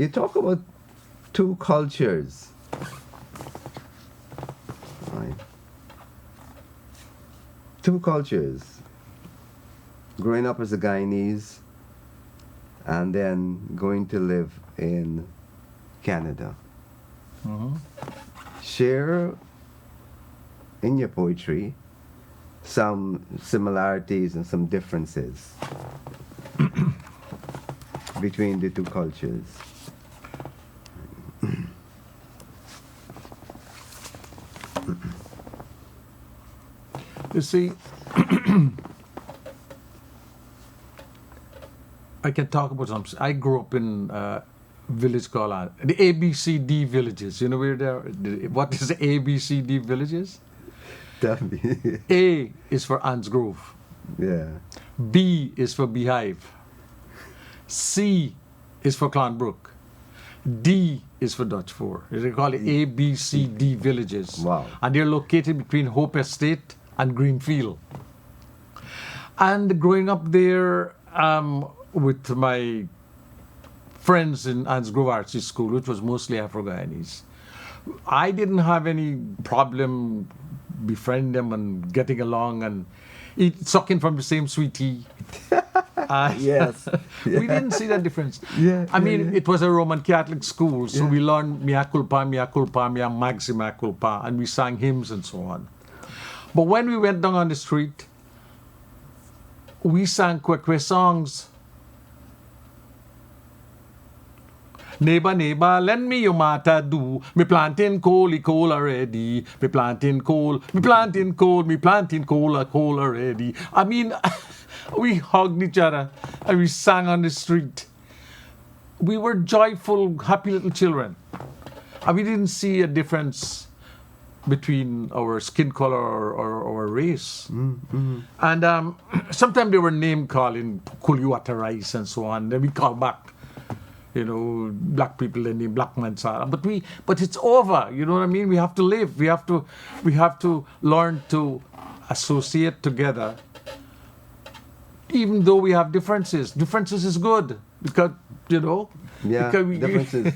You talk about two cultures. Right. Two cultures. Growing up as a Guyanese and then going to live in Canada. Mm-hmm. Share in your poetry some similarities and some differences between the two cultures. You see, I can talk about some. I grew up in a village called the ABCD villages. You know where they are? What is the ABCD villages? Tell me. A is for Ants Grove. Yeah. B is for Beehive. C is for Clonbrook. D is for Dutch Fort. They call it ABCD villages. Wow. And they're located between Hope Estate and Greenfield. And growing up there with my friends in Ants Grove Arts School, which was mostly Afro-Guyanese, I didn't have any problem befriending them and getting along and sucking from the same sweet tea. Yes. We didn't see that difference. Yeah, I mean, yeah. it was a Roman Catholic school, so Yeah. we learned Mea culpa, mea maxi, mea culpa, and we sang hymns and so on. But when we went down on the street, we sang Kwekwe songs. Neighbor, neighbor, lend me your matadu. Me planting coal already. Me planting coal, me planting coal already. I mean, we hugged each other and we sang on the street. We were joyful, happy little children. And we didn't see a difference between our skin color or our race. Mm-hmm. And sometimes they were name calling, Kuliwata rice and so on. Then we call back. You know, black people and the black man Sarah. But it's over. You know what I mean? We have to live. We have to learn to associate together. Even though we have differences. Differences is good because, you know. Yeah, because differences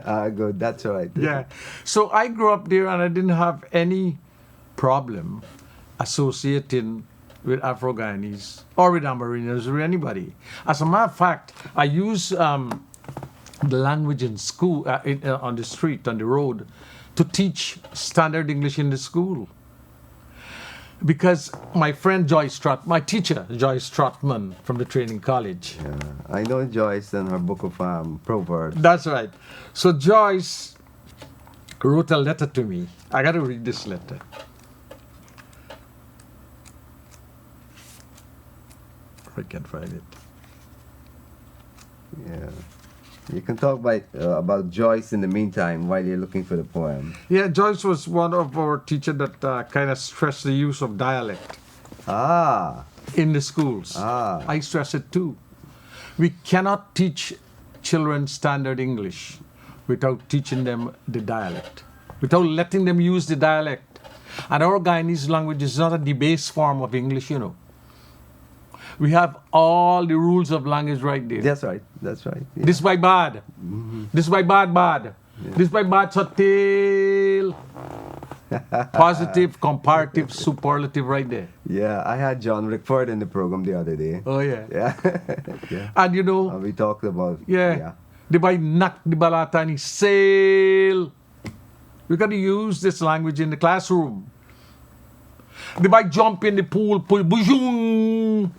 are good. That's right. Yeah. So I grew up there and I didn't have any problem associating with Afro-Guyanese or with Amerindians or anybody. As a matter of fact, I use the language in school, on the street, on the road, to teach standard English in the school. Because my friend my teacher, Joyce Trotman from the training college. Yeah. I know Joyce and her book of Proverbs. That's right. So Joyce wrote a letter to me. I got to read this letter. If I can find it. Yeah. You can talk about Joyce in the meantime while you're looking for the poem. Yeah, Joyce was one of our teachers that kind of stressed the use of dialect Ah. in the schools. Ah. I stress it too. We cannot teach children standard English without teaching them the dialect, without letting them use the dialect. And our Guyanese language is not a debased form of English, you know. We have all the rules of language right there. That's right. That's right. Yeah. This by bad. Mm-hmm. This by bad. Yeah. This by bad subtle. Positive, comparative, superlative right there. Yeah, I had John Rickford in the program the other day. Oh yeah. Yeah. Yeah. And you know, And we talked about yeah. The by nak the balata ni sail. We got to use this language in the classroom. The by jump in the pool, pull bujung.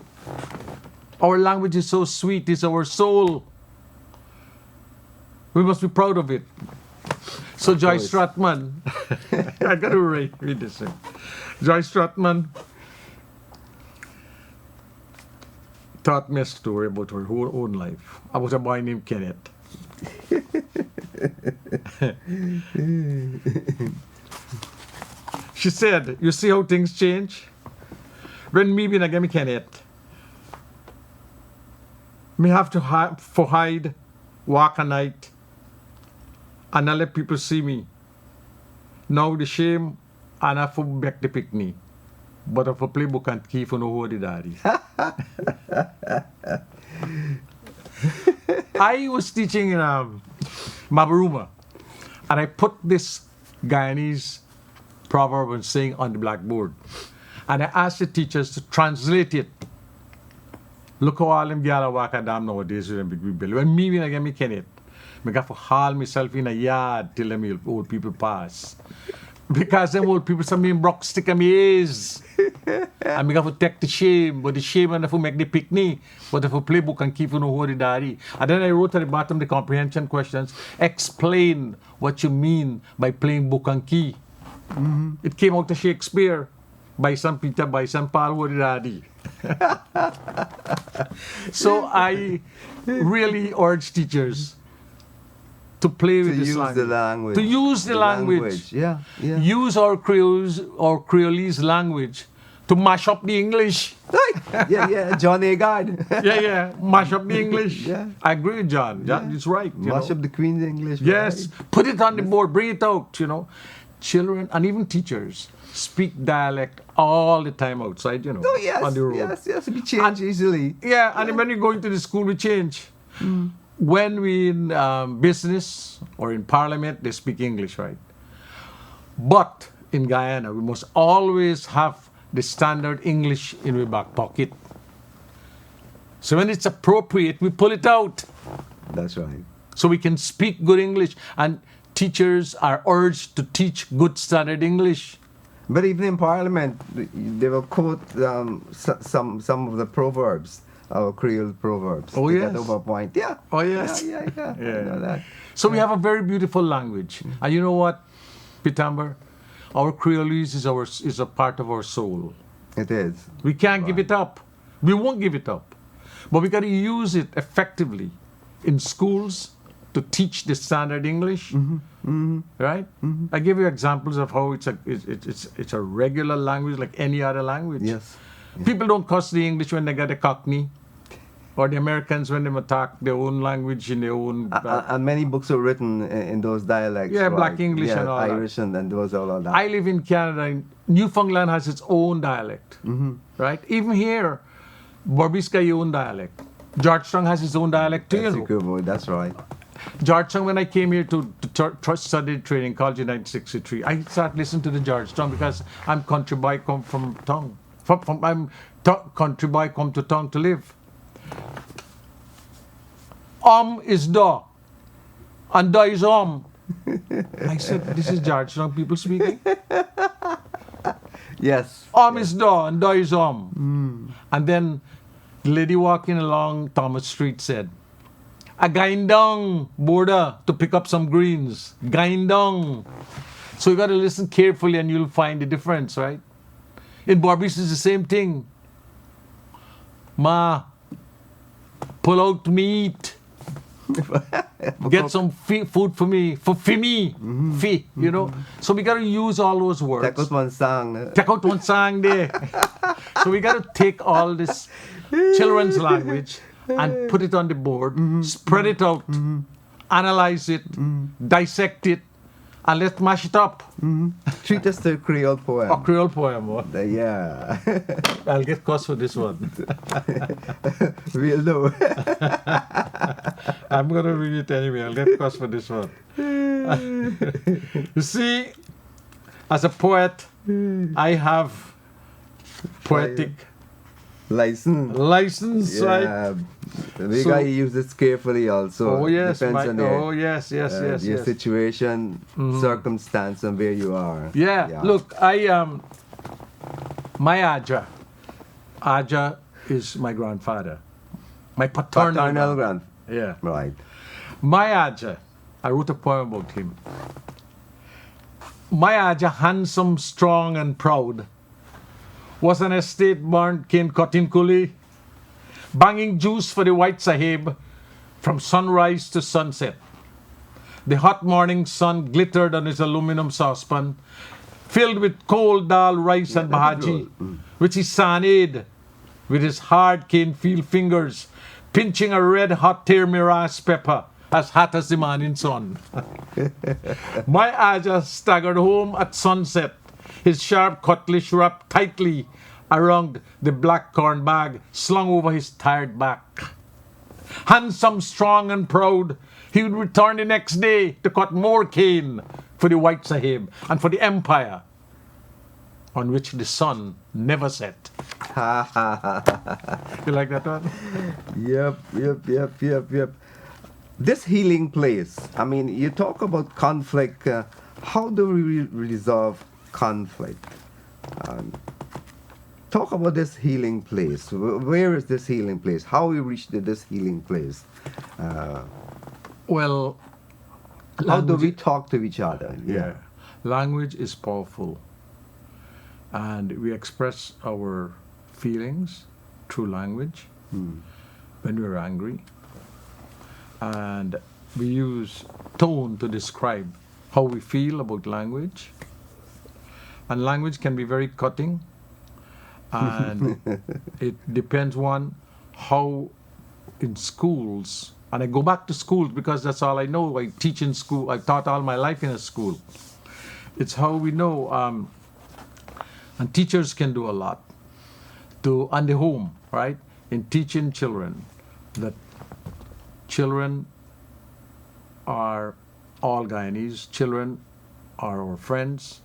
Our language is so sweet, it's our soul. We must be proud of it. So Joyce Stratman, I got to read this thing. Joyce Stratman taught me a story about her whole own life, about a boy named Kenneth. She said, you see how things change? When me bin again Kenneth, me have to hide, walk a night, and not let people see me. Now the shame, and I for back the picnic. But if I play book and key for no hold the daddy. I was teaching in Mabaruma. And I put this Guyanese proverb and saying on the blackboard. And I asked the teachers to translate it. Look how all them gyal walk a dam nowadays with them big belly. When me again me can it. I got to haul myself in a yard till them old people pass. Because them old people some mean brock stick on me ears. And I got to take the shame, but the shame and if we make the picnic, but if we play book and keep you know who the daddy. And then I wrote at the bottom the comprehension questions. Explain what you mean by playing book and key. Mm-hmm. It came out of Shakespeare. By St. Peter, by St. Paul, who the daddy. So I really urge teachers to play with this language. To use the language. To use the language. Yeah, yeah. Use our Creolese language to mash up the English. Yeah, John Agard. Yeah, mash up the English. Yeah. I agree with John. John is right. Mash up the Queen's English. Yes, right? put it on the board, bring it out, you know. Children and even teachers speak dialect all the time outside, you know, Oh, yes, on the road. yes, we change easily. Yeah, and when you go into the school, we change. When we in business or in parliament, they speak English, right? But in Guyana, we must always have the standard English in our back pocket. So when it's appropriate, we pull it out. That's right. So we can speak good English. And teachers are urged to teach good standard English. But even in Parliament, they will quote some of the proverbs, our Creole proverbs. Oh, to yes. Get over a point. Yeah. Oh, yes. Yeah. Yeah. I know that. So we have a very beautiful language. And you know what, Pitamber? Our Creolese is a part of our soul. It is. We can't give it up. We won't give it up. But we got to use it effectively in schools to teach the standard English, right? I give you examples of how it's a regular language like any other language. Yes. People don't cuss the English when they get a Cockney, or the Americans when they attack their own language in their own. And many books are written in those dialects. Yeah, right? Black English and all Irish that. and those all of that. I live in Canada. And Newfoundland has its own dialect, right? Even here, Berbice got your own dialect. Georgetown has its own dialect too. That's You know? a good word. That's right. Georgetown, when I came here to study training college in 1963, I started listening to the Georgetown because I'm country boy, come from town. Country boy, come to town to live. Is da, and da is I said, this is Georgetown people speaking. Yes. Is da, and da is And then the lady walking along Thomas Street said, a going down border to pick up some greens. Going down. So you got to listen carefully and you'll find the difference, right? In Barbies it's the same thing. Ma, pull out meat. Get some food for me. For me. Fi, you know. So we got to use all those words. Take out one song. Take out one song there. So we got to take all this children's language and put it on the board, spread it out, analyze it, dissect it, and let's mash it up. Treat us to a Creole poem. A Creole poem. What? Yeah. I'll get cost for this one. We'll know. I'm going to read it anyway. I'll get cost for this one. You see, as a poet, I have poetic license, right? Yeah. We So- got to use this carefully also. Oh yes, Depends on your, yes, your situation, circumstance, and where you are. Yeah, look, my Aja is my grandfather. My paternal grand. Yeah. Right. My Aja, I wrote a poem about him. My Aja, handsome, strong, and proud, was an estate-born king cotton coolie, banging juice for the white sahib from sunrise to sunset. The hot morning sun glittered on his aluminum saucepan, filled with cold dal, rice, and bhaji, which he saned with his hard cane-feel fingers, pinching a red-hot tiramiras pepper as hot as the morning sun. My Aja staggered home at sunset, his sharp cutlass wrapped tightly around the black corn bag slung over his tired back. Handsome, strong, and proud, he He would return the next day to cut more cane for the White Sahib and for the empire on which the sun never set. You like that one? Yep. This healing place, I mean, you talk about conflict. How do we resolve conflict? Talk about this healing place. Where is this healing place? How we reached this healing place? Well, how do we talk to each other? Yeah. Language is powerful. And we express our feelings through language when we're angry. And we use tone to describe how we feel about language. And language can be very cutting. And it depends on how in schools, and I go back to schools because that's all I know. I teach in school. I taught all my life in a school. It's how we know, and teachers can do a lot on the home, right? In teaching children that children are all Guyanese, children are our friends.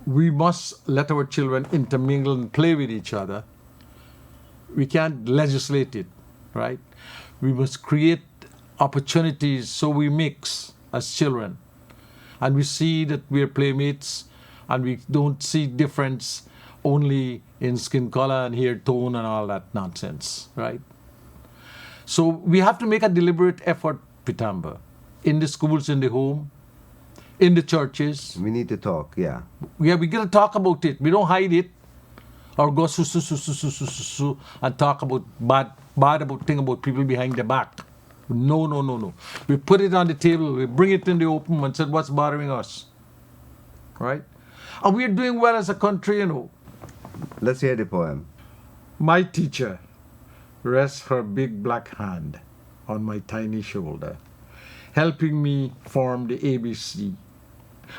We must let our children intermingle and play with each other. We can't legislate it, right? We must create opportunities so we mix as children. And we see that we're playmates and we don't see difference only in skin color and hair tone and all that nonsense, right? So we have to make a deliberate effort, PETAMBER, in the schools, in the home, in the churches. We need to talk, yeah. Yeah, we got to talk about it. We don't hide it or go and talk about bad about thing about people behind their back. No. We put it on the table. We bring it in the open and said, what's bothering us? Right? And we're doing well as a country, you know. Let's hear the poem. My teacher rests her big black hand on my tiny shoulder, helping me form the ABC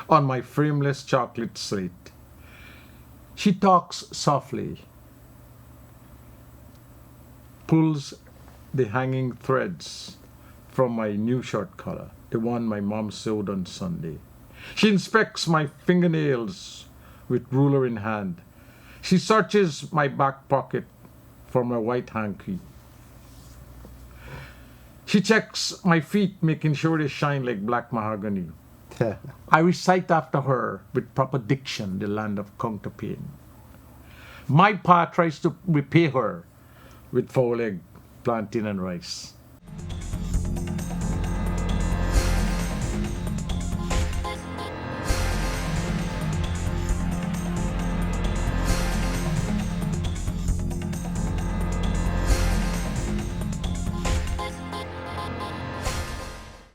on my frameless chocolate slate. She talks softly, pulls the hanging threads from my new shirt collar, the one my mom sewed on Sunday. She inspects my fingernails with ruler in hand. She searches my back pocket for my white hanky. She checks my feet, making sure they shine like black mahogany. I recite after her with proper diction the land of counterpane. My pa tries to repay her with foul egg, plantain, and rice.